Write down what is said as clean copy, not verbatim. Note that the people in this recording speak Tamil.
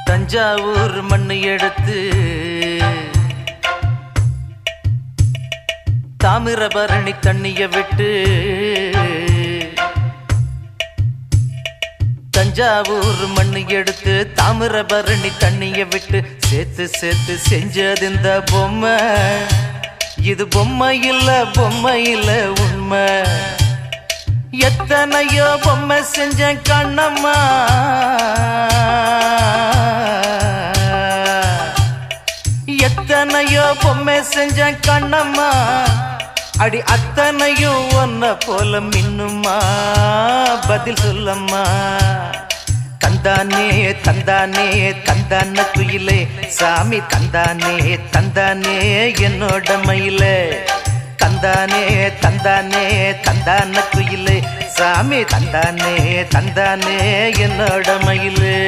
தஞ்சாவூர் மண்ணு எடுத்து தாமிரபரணி தண்ணிய விட்டு தஞ்சாவூர் மண்ணு எடுத்து தாமிரபரணி தண்ணிய விட்டு சேர்த்து சேர்த்து செஞ்சது இந்த பொம்மை. இது பொம்மை இல்ல உண்மை. எத்தனையோ பொம்மை செஞ்ச கண்ணம்மா, எத்தனையோ பொம்மை செஞ்ச கண்ணம்மா. அடி அத்தனையும் ஒன்ன போல மின்னுமா, பதில் சொல்லம்மா. தந்தானே தந்தானே தந்தான குயிலே சாமி, தந்தானே தந்தானே என்னோட மயிலே. தந்தானே தந்தானே தந்தான குயிலே சாமி, தந்தானே தந்தானே என்னோட மயிலே.